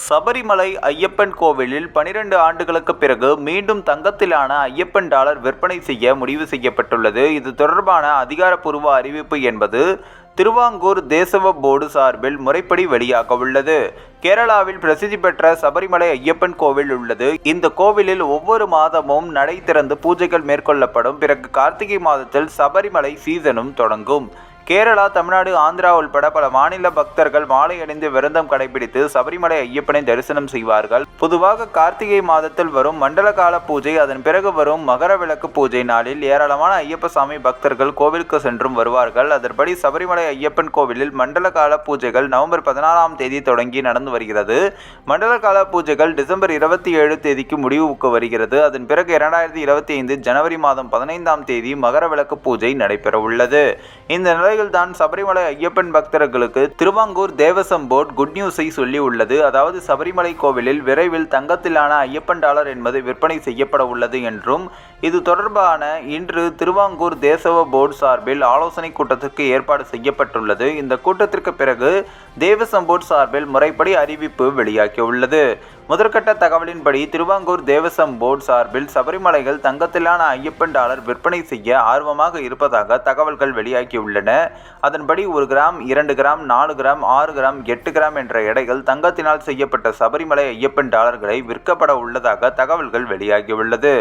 சபரிமலை ஐயப்பன் கோவிலில் 12 ஆண்டுகளுக்கு பிறகு மீண்டும் தங்கத்திலான ஐயப்பன் டாலர் விற்பனை செய்ய முடிவு செய்யப்பட்டுள்ளது. இது தொடர்பான அதிகாரப்பூர்வ அறிவிப்பு என்பது திருவாங்கூர் தேசவ போர்டு சார்பில் முறைப்படி வெளியாக உள்ளது. கேரளாவில் பிரசித்தி பெற்ற சபரிமலை ஐயப்பன் கோவில் உள்ளது. இந்த கோவிலில் ஒவ்வொரு மாதமும் நடை திறந்து பூஜைகள் மேற்கொள்ளப்படும். பிறகு கார்த்திகை மாதத்தில் சபரிமலை சீசனும் தொடங்கும். கேரளா, தமிழ்நாடு, ஆந்திரா உள்பட பல மாநில பக்தர்கள் மாலை அணிந்து விரதம் கடைபிடித்து சபரிமலை ஐயப்பனை தரிசனம் செய்வார்கள். பொதுவாக கார்த்திகை மாதத்தில் வரும் மண்டல கால பூஜை, அதன் பிறகு வரும் மகர விளக்கு பூஜை நாளில் ஏராளமான ஐயப்ப சாமி பக்தர்கள் கோவிலுக்கு சென்றும் வருவார்கள். அதன்படி சபரிமலை ஐயப்பன் கோவிலில் மண்டல கால பூஜைகள் நவம்பர் 16ஆம் தேதி தொடங்கி நடந்து வருகிறது. மண்டல கால பூஜைகள் டிசம்பர் 27 தேதிக்கு முடிவுக்கு வருகிறது. அதன் பிறகு 2025 ஜனவரி மாதம் 15ஆம் தேதி மகர விளக்கு பூஜை நடைபெற உள்ளது. இந்த தான் சபரிமலை ஐயப்பன் பக்தர்களுக்கு திருவாங்கூர் தேவசம் போர்டு குட் நியூஸை சொல்லி உள்ளது. அதாவது சபரிமலை கோவிலில் விரைவில் தங்கத்திலான ஐயப்பன் டாலர் என்பது விற்பனை செய்யப்பட உள்ளது என்றும், இது தொடர்பான இன்று திருவாங்கூர் தேசவ போர்டு சார்பில் ஆலோசனை கூட்டத்திற்கு ஏற்பாடு செய்யப்பட்டுள்ளது. இந்த கூட்டத்திற்கு பிறகு தேவசம் போர்டு சார்பில் முறைப்படி அறிவிப்பு வெளியாகியுள்ளது. முதற்கட்ட தகவலின்படி திருவாங்கூர் தேவசம் போர்டு சார்பில் சபரிமலைகள் தங்கத்திலான ஐயப்பன் டாலர் விற்பனை செய்ய ஆர்வமாக இருப்பதாக தகவல்கள் வெளியாகியுள்ளன. அதன்படி 1 gram, 2 gram, 4 gram, 6 gram, 8 gram என்ற எடைகள் தங்கத்தினால் செய்யப்பட்ட சபரிமலை ஐயப்பன் டாலர்களை விற்கப்பட உள்ளதாக தகவல்கள் வெளியாகியுள்ளது.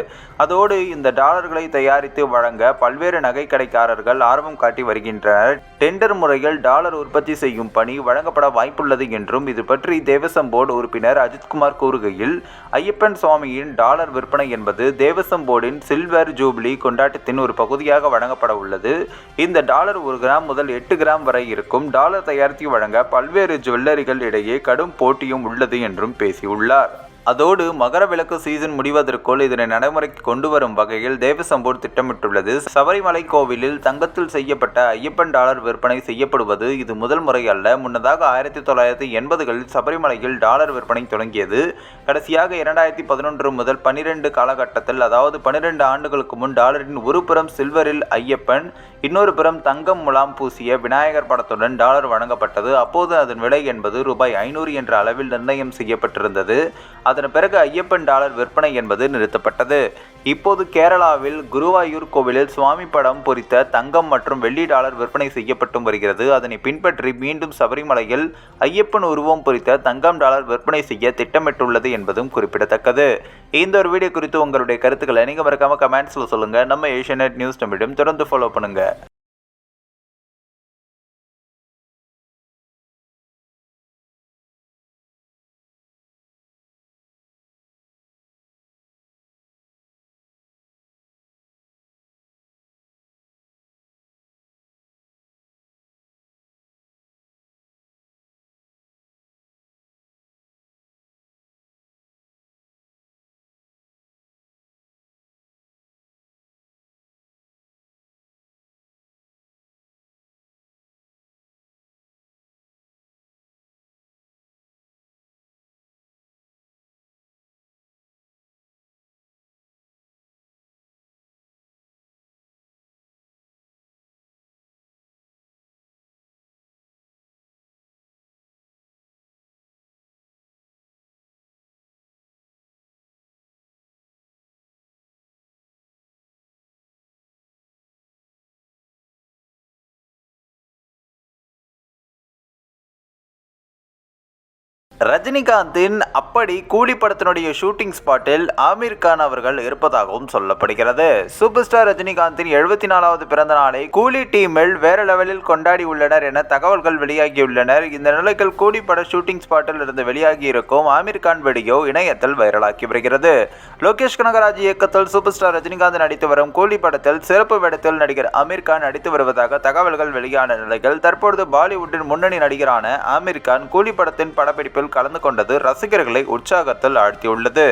அதோடு இந்த டாலர்களை தயாரித்து வழங்க பல்வேறு நகை கடைக்காரர்கள் ஆர்வம் காட்டி வருகின்றனர். டெண்டர் முறையில் டாலர் உற்பத்தி செய்யும் பணி வழங்கப்பட வாய்ப்புள்ளது என்றும் இது பற்றி தேவசம் போர்டு உறுப்பினர் அஜித்குமார் கூறுகையில், ஐயப்பன் சுவாமியின் டாலர் விற்பனை என்பது தேவசம் போர்டின் சில்வர் ஜூபிலி கொண்டாட்டத்தின் ஒரு பகுதியாக வழங்கப்பட உள்ளது. இந்த டாலர் 1 கிராம் முதல் 8 கிராம் வரை இருக்கும். டாலர் தயாரித்து வழங்க பல்வேறு ஜுவல்லரிகள் இடையே கடும் போட்டியும் உள்ளது என்றும் பேசியுள்ளார். அதோடு மகர விளக்கு சீசன் முடிவதற்குள் இதனை நடைமுறைக்கு கொண்டு வரும் வகையில் தேவசம் போர்டு திட்டமிட்டுள்ளது. சபரிமலை கோவிலில் தங்கத்தில் செய்யப்பட்ட ஐயப்பன் டாலர் விற்பனை செய்யப்படுவது இது முதல் முறை அல்ல. முன்னதாக 1980களில் சபரிமலையில் டாலர் விற்பனை தொடங்கியது. கடைசியாக 2011 முதல் 12 காலகட்டத்தில், அதாவது 12 ஆண்டுகளுக்கு முன் டாலரின் ஒரு புறம் சில்வரில் ஐயப்பன், இன்னொரு புறம் தங்கம் முலாம் பூசிய விநாயகர் படத்துடன் டாலர் வழங்கப்பட்டது. அப்போது அதன் விலை என்பது ரூபாய் 500 என்ற அளவில் நிர்ணயம் செய்யப்பட்டிருந்தது. அதன் பிறகு ஐயப்பன் டாலர் விற்பனை என்பது நிறுத்தப்பட்டது. இப்போது கேரளாவில் குருவாயூர் கோவிலில் சுவாமி படம் பொறித்த தங்கம் மற்றும் வெள்ளி டாலர் விற்பனை செய்யப்பட்டும் வருகிறது. அதனை பின்பற்றி மீண்டும் சபரிமலையில் ஐயப்பன் உருவம் பொறித்த தங்கம் டாலர் விற்பனை செய்ய திட்டமிட்டுள்ளது என்பதும் குறிப்பிடத்தக்கது. இந்த ஒரு வீடியோ குறித்து உங்களுடைய கருத்துக்களை நீங்க மறக்காம கமெண்ட்ஸ்ல சொல்லுங்க. நம்ம ஏஷியநெட் நியூஸ் தமிழும் தொடர்ந்து ஃபாலோ பண்ணுங்க. ரஜினிகாந்தின் அப்படி கூலி படத்தினுடைய ஷூட்டிங் ஸ்பாட்டில் ஆமீர் கான் அவர்கள் இருப்பதாகவும் சொல்லப்படுகிறது. சூப்பர் ஸ்டார் ரஜினிகாந்தின் 74வது பிறந்த நாளை கூலி டீமில் வேற லெவலில் கொண்டாடி உள்ளனர் என தகவல்கள் வெளியாகியுள்ளனர். இந்த நிலையில் கூலி பட ஷூட்டிங் ஸ்பாட்டில் இருந்து வெளியாகி இருக்கும் ஆமீர் கான் வீடியோ இணையத்தில் வைரலாகி வருகிறது. லோகேஷ் கனகராஜ் இயக்கத்தில் சூப்பர் ஸ்டார் ரஜினிகாந்த் நடித்து வரும் கூலி படத்தில் சிறப்பு வேடத்தில் நடிகர் ஆமீர் கான் நடித்து வருவதாக தகவல்கள் வெளியான நிலையில் தற்பொழுது பாலிவுட்டின் முன்னணி நடிகரான ஆமீர் கான் கூலி படத்தின் படப்பிடிப்பில் கலந்து கொண்டது ரசிகர்களை உற்சாகத்தில் ஆழ்த்தியுள்ளது.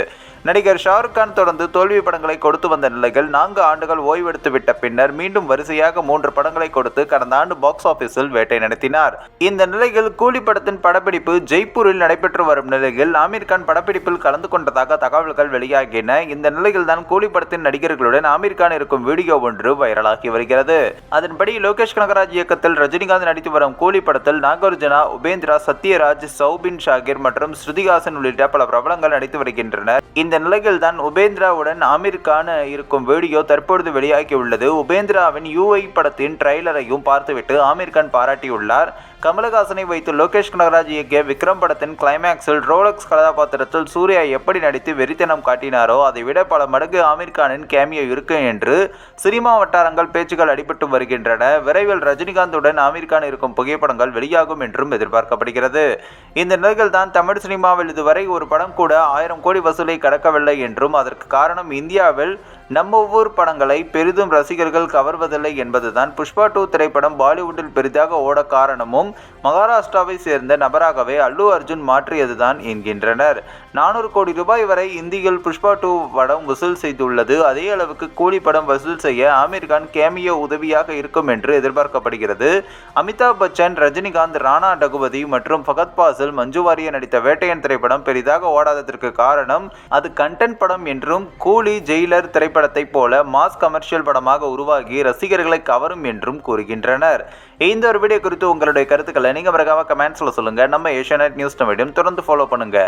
நடிகர் ஷாருக் கான் தொடர்ந்து தோல்வி படங்களை கொடுத்து வந்த நிலையில் 4 ஆண்டுகள் ஓய்வெடுத்து விட்ட பின்னர் மீண்டும் வரிசையாக 3 படங்களை கொடுத்து கடந்த ஆண்டு பாக்ஸ் ஆபீஸில் வேட்டை நடத்தினார். இந்த நிலையில் கூலி படத்தின் படப்பிடிப்பு ஜெய்ப்பூரில் நடைபெற்று வரும் நிலையில் ஆமீர் கான் படப்பிடிப்பில் கலந்து கொண்டதாக தகவல்கள் வெளியாகின. இந்த நிலையில் தான் கூலி படத்தின் நடிகர்களுடன் ஆமீர் கான் இருக்கும் வீடியோ ஒன்று வைரலாகி வருகிறது. அதன்படி லோகேஷ் கனகராஜ் இயக்கத்தில் ரஜினிகாந்த் நடித்து வரும் கூலி படத்தில் நாகார்ஜுனா, உபேந்திரா, சத்யராஜ், சௌபின் ஷாஹி ஜாகிர் மற்றும் ஸ்ருதிஹாசன் உள்ளிட்ட பல பிரபலங்கள் நடித்து வருகின்றனர். இந்த நிலையில் தான் உபேந்திராவுடன் ஆமீர் கான் இருக்கும் வீடியோ தற்பொழுது வெளியாகியுள்ளது. உபேந்திராவின் யூஐ படத்தின் ட்ரெய்லரையும் பார்த்துவிட்டு ஆமீர் கான் பாராட்டியுள்ளார். கமலஹாசனை வைத்து லோகேஷ் கனகராஜ் இயக்கிய விக்ரம் படத்தின் கிளைமேக்ஸில் ரோலக்ஸ் கதாபாத்திரத்தில் சூர்யா எப்படி நடித்து வெறித்தனம் காட்டினாரோ அதை விட பல மடங்கு ஆமீர் கானின் கேமியோ இருக்கும் என்று சினிமா வட்டாரங்கள் பேச்சுக்கள் அடிபட்டு வருகின்றன. விரைவில் ரஜினிகாந்துடன் ஆமீர் கான் இருக்கும் புகைப்படங்கள் வெளியாகும் என்றும் எதிர்பார்க்கப்படுகிறது. இந்த நிலையில் தான் தமிழ் சினிமாவில் இதுவரை ஒரு படம் கூட 1000 கோடி வசூலை கடக்கவில்லை என்றும் அதற்கு காரணம் இந்தியாவில் நம்ம ஊர் படங்களை பெரிதும் ரசிகர்கள் கவர்வதில்லை என்பதுதான். புஷ்பா 2 திரைப்படம் பாலிவுட்டில் பெரிதாக ஓட காரணமும் மகாராஷ்டிராவை சேர்ந்த நபராகவே அல்லு அர்ஜுன் மாற்றியதுதான் என்கின்றனர். 400 கோடி ரூபாய் வரை இந்தியில் புஷ்பா 2 படம் வசூல் செய்துள்ளது. அதே அளவுக்கு கூலி படம் வசூல் செய்ய ஆமீர் கான் கேமியோ உதவியாக இருக்கும் என்று எதிர்பார்க்கப்படுகிறது. அமிதாப் பச்சன், ரஜினிகாந்த், ராணா டகுபதி மற்றும் ஃபகத் பாசில், மஞ்சு வாரியர் நடித்த வேட்டையன் திரைப்படம் பெரிதாக ஓடாததற்கு காரணம் அது கண்டென்ட் படம் என்றும் கூலி, ஜெயிலர் திரைப்படத்தை போல மாஸ் கமர்ஷியல் படமாக உருவாகி ரசிகர்களை கவரும் என்றும் கூறுகின்றனர். இந்த ஒரு வீடியோ குறித்து உங்களுடைய கருத்துக்களை நீங்க மறக்காம கமெண்ட்ஸ்ல சொல்லுங்க. நம்ம ஏஷியாநெட் நியூஸ் மீடியம் தொடர்ந்து ஃபாலோ பண்ணுங்க.